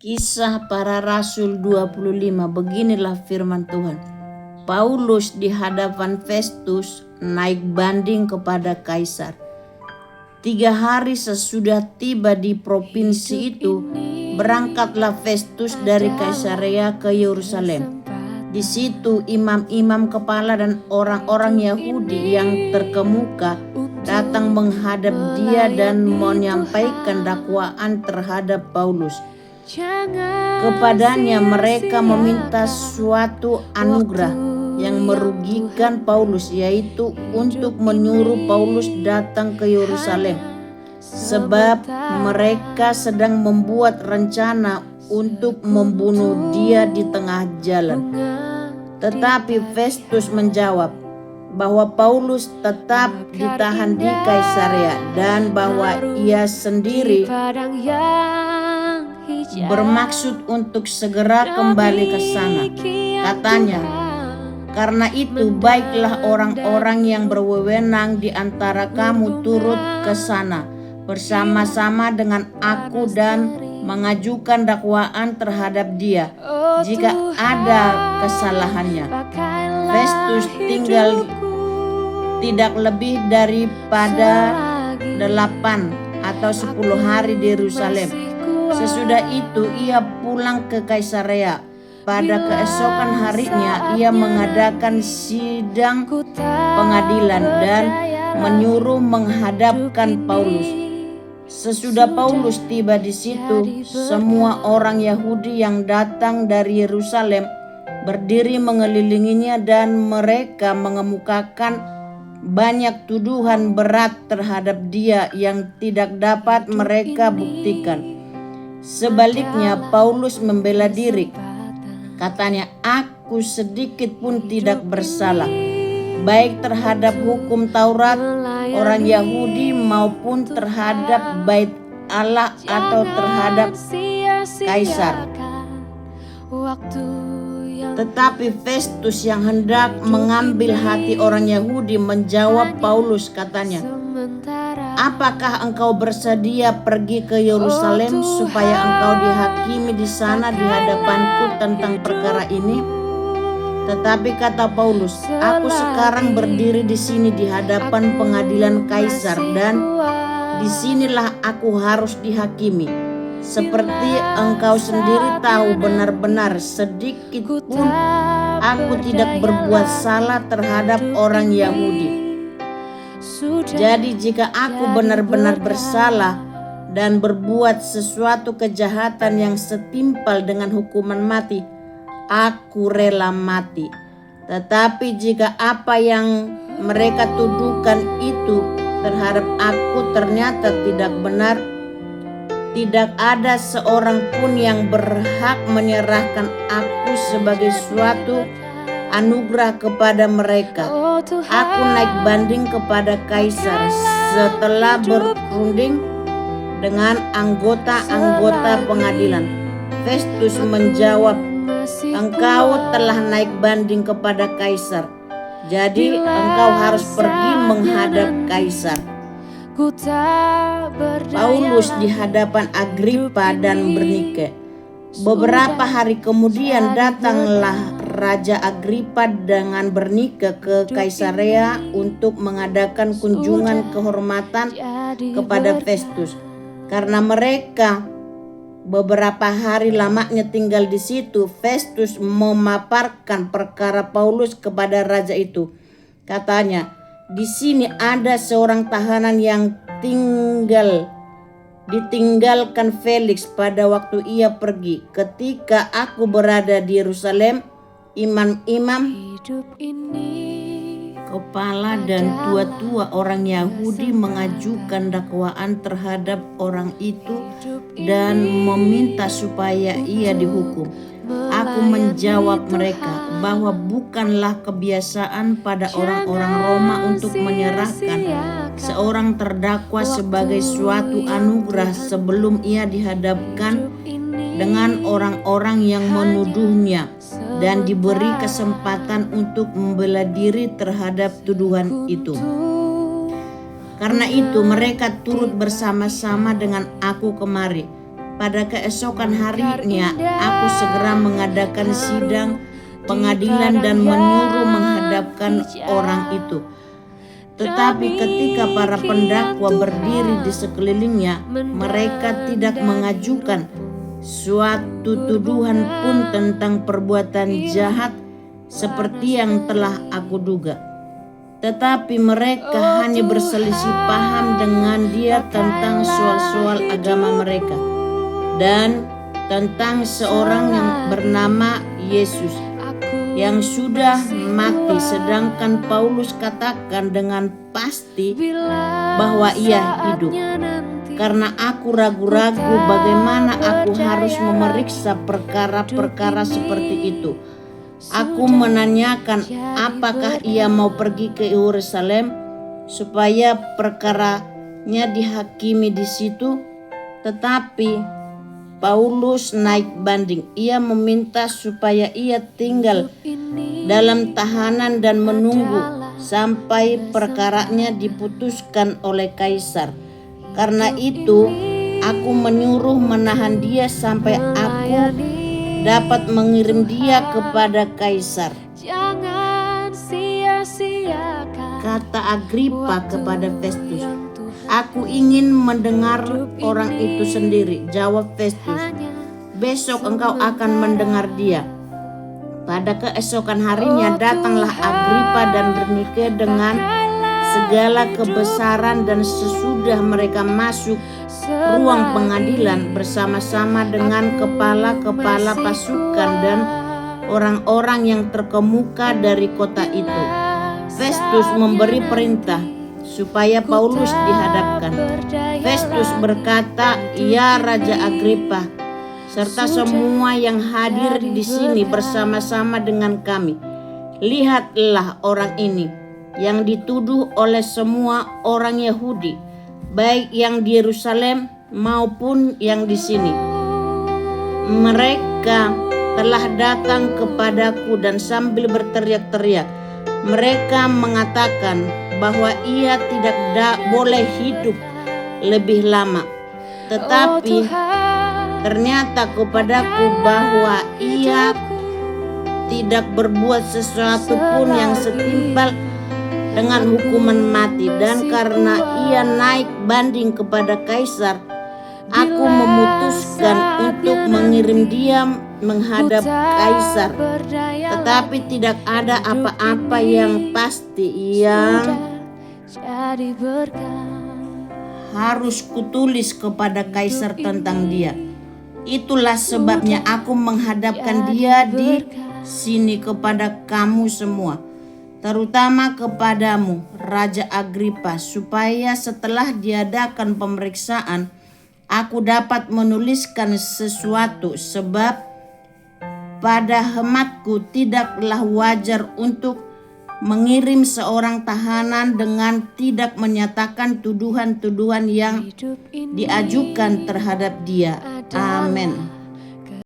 Kisah Para Rasul 25. Beginilah firman Tuhan. Paulus di hadapan Festus naik banding kepada Kaisar. 3 hari sesudah tiba di provinsi itu, berangkatlah Festus dari Kaisarea ke Yerusalem. Di situ imam-imam kepala dan orang-orang Yahudi yang terkemuka datang menghadap dia dan menyampaikan dakwaan terhadap Paulus. Kepadanya mereka meminta suatu anugerah yang merugikan Paulus, yaitu untuk menyuruh Paulus datang ke Yerusalem, sebab mereka sedang membuat rencana untuk membunuh dia di tengah jalan. Tetapi Festus menjawab bahwa Paulus tetap ditahan di Kaisarea dan bahwa ia sendiri bermaksud untuk segera kembali ke sana. Katanya, karena itu baiklah orang-orang yang berwenang di antara kamu turut ke sana bersama-sama dengan aku dan mengajukan dakwaan terhadap dia jika ada kesalahannya. Festus tinggal tidak lebih daripada 8 atau 10 hari di Yerusalem. Sesudah itu ia pulang ke Kaisarea. Pada keesokan harinya ia mengadakan sidang pengadilan dan menyuruh menghadapkan Paulus. Sesudah Paulus tiba di situ, semua orang Yahudi yang datang dari Yerusalem berdiri mengelilinginya dan mereka mengemukakan banyak tuduhan berat terhadap dia yang tidak dapat mereka buktikan. Sebaliknya Paulus membela diri. Katanya, aku sedikit pun tidak bersalah, baik terhadap hukum Taurat orang Yahudi maupun terhadap bait Allah atau terhadap Kaisar. Tetapi Festus yang hendak mengambil hati orang Yahudi menjawab Paulus, katanya, apakah engkau bersedia pergi ke Yerusalem supaya engkau dihakimi di sana di hadapanku tentang perkara ini? Tetapi kata Paulus, aku sekarang berdiri di sini di hadapan pengadilan Kaisar dan disinilah aku harus dihakimi. Seperti engkau sendiri tahu benar-benar sedikit pun aku tidak berbuat salah terhadap orang Yahudi. Jadi jika aku benar-benar bersalah dan berbuat sesuatu kejahatan yang setimpal dengan hukuman mati, aku rela mati. Tetapi jika apa yang mereka tuduhkan itu terhadap aku ternyata tidak benar, tidak ada seorang pun yang berhak menyerahkan aku sebagai suatu anugerah kepada mereka. Aku naik banding kepada Kaisar setelah berunding dengan anggota-anggota pengadilan. Festus menjawab, engkau telah naik banding kepada Kaisar, jadi engkau harus pergi menghadap Kaisar. Paulus di hadapan Agripa dan Bernike. Beberapa hari kemudian datanglah Raja Agripa dengan Bernike ke Kaisarea untuk mengadakan kunjungan kehormatan kepada Festus. Karena mereka beberapa hari lamanya tinggal di situ, Festus memaparkan perkara Paulus kepada raja itu. Katanya, di sini ada seorang tahanan yang ditinggalkan Felix pada waktu ia pergi. Ketika aku berada di Yerusalem, imam-imam kepala dan tua-tua orang Yahudi mengajukan dakwaan terhadap orang itu dan meminta supaya ia dihukum. Aku menjawab mereka bahwa bukanlah kebiasaan pada orang-orang Roma untuk menyerahkan seorang terdakwa sebagai suatu anugerah sebelum ia dihadapkan dengan orang-orang yang menuduhnya dan diberi kesempatan untuk membela diri terhadap tuduhan itu. Karena itu mereka turut bersama-sama dengan aku kemari. Pada keesokan harinya, aku segera mengadakan sidang pengadilan dan menyuruh menghadapkan orang itu. Tetapi ketika para pendakwa berdiri di sekelilingnya, mereka tidak mengajukan suatu tuduhan pun tentang perbuatan jahat seperti yang telah aku duga. Tetapi mereka hanya berselisih paham dengan dia tentang soal-soal agama mereka dan tentang seorang yang bernama Yesus yang sudah mati, sedangkan Paulus katakan dengan pasti bahwa ia hidup. Karena aku ragu-ragu bagaimana aku harus memeriksa perkara-perkara seperti itu, aku menanyakan apakah ia mau pergi ke Yerusalem supaya perkaranya dihakimi di situ. Tetapi Paulus naik banding. Ia meminta supaya ia tinggal dalam tahanan dan menunggu sampai perkaranya diputuskan oleh kaisar. Karena itu, aku menyuruh menahan dia sampai aku dapat mengirim dia kepada kaisar. Kata Agripa kepada Festus, "Aku ingin mendengar orang itu sendiri." Jawab Festus, "Besok engkau akan mendengar dia." Pada keesokan harinya datanglah Agripa dan Bernike dengan segala kebesaran, dan sesudah mereka masuk ruang pengadilan bersama-sama dengan kepala-kepala pasukan dan orang-orang yang terkemuka dari kota itu, Festus memberi perintah supaya Paulus dihadapkan. Festus berkata, "Ya Raja Agripa, serta semua yang hadir di sini bersama-sama dengan kami, lihatlah orang ini yang dituduh oleh semua orang Yahudi, baik yang di Yerusalem maupun yang di sini. Mereka telah datang kepadaku dan sambil berteriak-teriak, mereka mengatakan bahwa ia tidak boleh hidup lebih lama. Tetapi ternyata kepadaku bahwa ia tidak berbuat sesuatu pun yang setimpal dengan hukuman mati, dan karena ia naik banding kepada kaisar, aku memutuskan untuk mengirim dia menghadap kaisar. Tetapi tidak ada apa-apa yang pasti yang harus kutulis kepada kaisar tentang dia. Itulah sebabnya aku menghadapkan dia di sini kepada kamu semua, terutama kepadamu, Raja Agripa, supaya setelah diadakan pemeriksaan, aku dapat menuliskan sesuatu, sebab pada hematku tidaklah wajar untuk mengirim seorang tahanan dengan tidak menyatakan tuduhan-tuduhan yang diajukan terhadap dia. Amin.